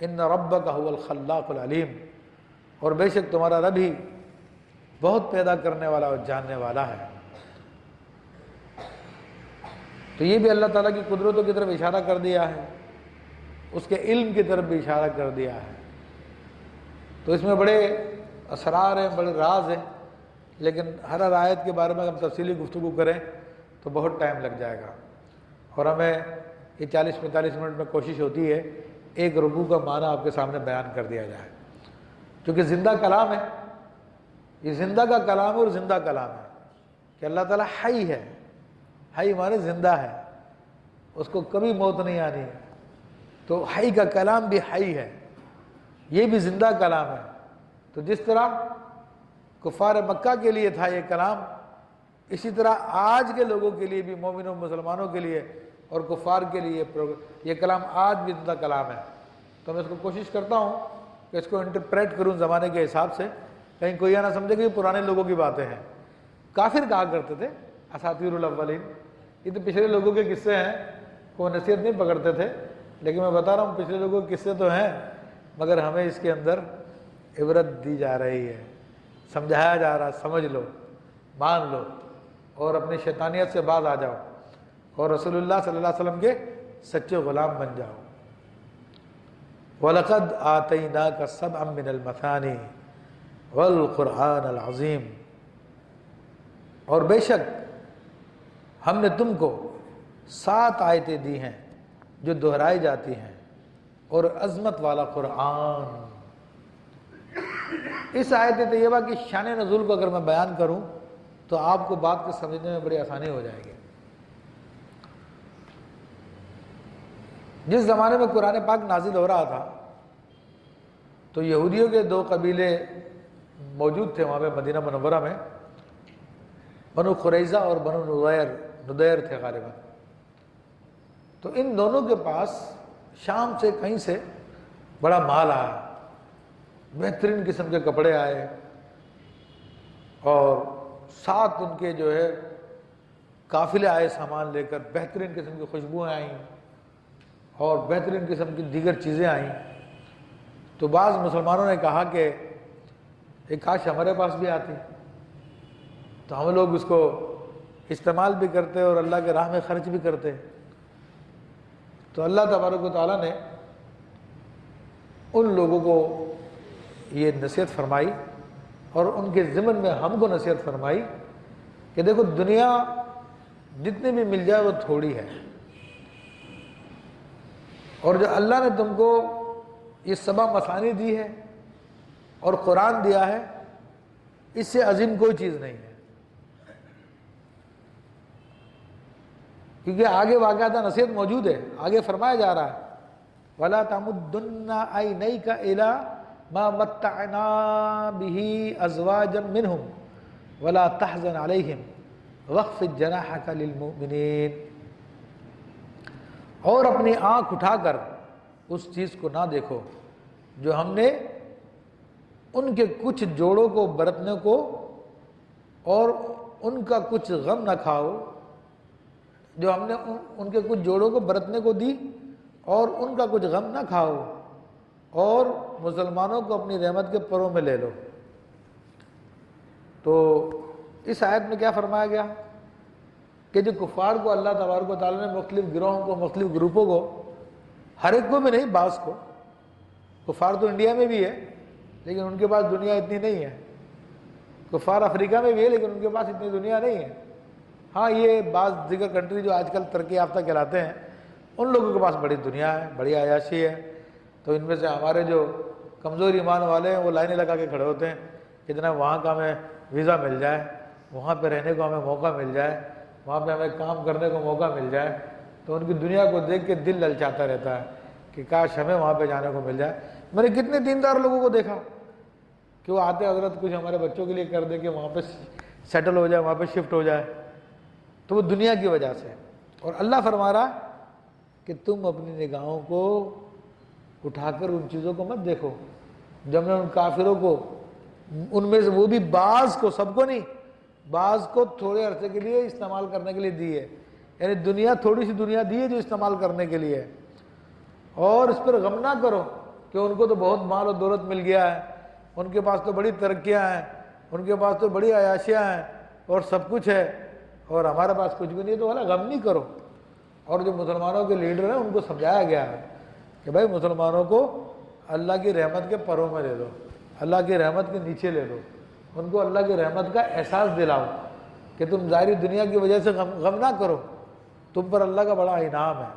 ان ربک هو الخلاق العلیم، اور بے شک تمہارا رب ہی بہت پیدا کرنے والا اور جاننے والا ہے۔ تو یہ بھی اللہ تعالیٰ کی قدرتوں کی طرف اشارہ کر دیا ہے، اس کے علم کی طرف بھی اشارہ کر دیا ہے۔ تو اس میں بڑے اسرار ہیں، بڑے راز ہیں، لیکن ہر آیت کے بارے میں ہم تفصیلی گفتگو کریں تو بہت ٹائم لگ جائے گا، اور ہمیں یہ 40-45 منٹ میں کوشش ہوتی ہے ایک رکوع کا معنی آپ کے سامنے بیان کر دیا جائے، کیونکہ زندہ کلام ہے، یہ زندہ کا کلام ہے اور زندہ کلام ہے کہ اللہ تعالیٰ حی ہے، حی مانے زندہ ہے، اس کو کبھی موت نہیں آنی، تو حی کا کلام بھی حی ہے، یہ بھی زندہ کلام ہے۔ تو جس طرح کفار مکہ کے لیے تھا یہ کلام، اسی طرح آج کے لوگوں کے لیے بھی، مومنوں مسلمانوں کے لیے اور کفار کے لیے یہ کلام آج بھی زندہ کلام ہے۔ تو میں اس کو کوشش کرتا ہوں کہ اس کو انٹرپریٹ کروں زمانے کے حساب سے، کہیں کوئی یہ نہ سمجھے کہ یہ پرانے لوگوں کی باتیں ہیں۔ کافر کہا کرتے تھے اساطیر الاولین، یہ تو پچھلے لوگوں کے قصے ہیں، کوئی نصیحت نہیں پکڑتے تھے، لیکن میں بتا رہا ہوں پچھلے لوگوں کے قصے تو ہیں، مگر ہمیں اس کے اندر عبرت دی جا رہی ہے، سمجھایا جا رہا ہے، سمجھ لو، مان لو، اور اپنی شیطانیت سے باز آ جاؤ، اور رسول اللہ صلی اللہ علیہ وسلم کے سچے غلام بن جاؤ۔ وَلَقَدْ آتَيْنَاكَ سَبْعًا مِّنَ الْمَثَانِي وَالْقُرْآنَ الْعَظِيمِ، اور بے شک ہم نے تم کو 7 آیتیں دی ہیں جو دہرائی جاتی ہیں، اور عظمت والا قرآن۔ اس آیت طیبہ کی شان نزول کو اگر میں بیان کروں تو آپ کو بات کو سمجھنے میں بڑی آسانی ہو جائے گی۔ جس زمانے میں قرآن پاک نازل ہو رہا تھا تو یہودیوں کے 2 قبیلے موجود تھے وہاں پہ مدینہ منورہ میں، بنو قریظہ اور بنو ندیر تھے غالباً۔ تو ان دونوں کے پاس شام سے کہیں سے بڑا مال آیا، بہترین قسم کے کپڑے آئے، اور ساتھ ان کے جو ہے قافلے آئے سامان لے کر، بہترین قسم کی خوشبوئیں آئیں اور بہترین قسم کی دیگر چیزیں آئیں۔ تو بعض مسلمانوں نے کہا کہ ایک کاش ہمارے پاس بھی آتی تو ہم لوگ اس کو استعمال بھی کرتے اور اللہ کے راہ میں خرچ بھی کرتے۔ تو اللہ تبارک و تعالیٰ نے ان لوگوں کو یہ نصیحت فرمائی، اور ان کے ضمن میں ہم کو نصیحت فرمائی کہ دیکھو دنیا جتنی بھی مل جائے وہ تھوڑی ہے، اور جو اللہ نے تم کو یہ 7 مثانی دی ہے اور قرآن دیا ہے، اس سے عظیم کوئی چیز نہیں ہے، کیونکہ آگے واقعہ نصیحت موجود ہے، آگے فرمایا جا رہا ہے وَلَا تَمُدُّنَّ عَيْنَيْكَ إِلَىٰ مَا مَتَّعْنَا بِهِ أَزْوَاجًا مِّنْهُمْ وَلَا تَحْزَنْ عَلَيْهِمْ وَاخْفِضْ جَنَاحَكَ لِلْمُؤْمِنِينَ، اور اپنی آنکھ اٹھا کر اس چیز کو نہ دیکھو جو ہم نے ان کے کچھ جوڑوں کو برتنے کو، اور ان کا کچھ غم نہ کھاؤ، جو ہم نے ان کے کچھ جوڑوں کو برتنے کو دی اور ان کا کچھ غم نہ کھاؤ، اور مسلمانوں کو اپنی رحمت کے پروں میں لے لو۔ تو اس آیت میں کیا فرمایا گیا کہ جو کفار کو اللہ تبارک و تعالیٰ نے مختلف گروہوں کو، مختلف گروپوں کو، ہر ایک کو بھی نہیں، بعض کو، کفار تو انڈیا میں بھی ہے لیکن ان کے پاس دنیا اتنی نہیں ہے، کفار افریقہ میں بھی ہے لیکن ان کے پاس اتنی دنیا نہیں ہے۔ ہاں یہ بعض دیگر کنٹری جو آج کل ترقی یافتہ کہلاتے ہیں، ان لوگوں کے پاس بڑی دنیا ہے، بڑی عیاشی ہے۔ تو ان میں سے ہمارے جو کمزور ایمان والے ہیں وہ لائنیں لگا کے کھڑے ہوتے ہیں کہ جناب وہاں کا ہمیں ویزا مل جائے، وہاں پہ رہنے کو ہمیں موقع مل جائے، وہاں پہ ہمیں کام کرنے کو موقع مل جائے۔ تو ان کی دنیا کو دیکھ کے دل للچاتا رہتا ہے کہ کاش ہمیں وہاں پہ جانے کو مل جائے۔ میں نے کتنے دیندار لوگوں کو دیکھا کہ وہ آتے حضرت کچھ ہمارے بچوں کے لیے کر دے کہ وہاں پہ سیٹل ہو جائے، وہاں پہ شفٹ ہو جائے، تو وہ دنیا کی وجہ سے۔ اور اللہ فرما رہا کہ تم اپنی نگاہوں کو اٹھا کر ان چیزوں کو مت دیکھو جو ہم نے ان کافروں کو، ان میں سے وہ بھی بعض کو، سب کو نہیں، بعض کو تھوڑے عرصے کے لیے استعمال کرنے کے لیے دی ہے، یعنی دنیا، تھوڑی سی دنیا دی ہے جو استعمال کرنے کے لیے ہے، اور اس پر غم نہ کرو کہ ان کو تو بہت مال و دولت مل گیا ہے، ان کے پاس تو بڑی ترقیاں ہیں، ان کے پاس تو بڑی عیاشیاں ہیں اور سب کچھ ہے، اور ہمارے پاس کچھ بھی نہیں، تو والا غم نہیں کرو۔ اور جو مسلمانوں کے لیڈر ہیں ان کو سمجھایا گیا ہے کہ بھائی مسلمانوں کو اللہ کی رحمت کے پروں میں لے دو، اللہ کی رحمت کے نیچے لے دو، ان کو اللہ کی رحمت کا احساس دلاؤ کہ تم ظاہری دنیا کی وجہ سے غم نہ کرو، تم پر اللہ کا بڑا انعام ہے۔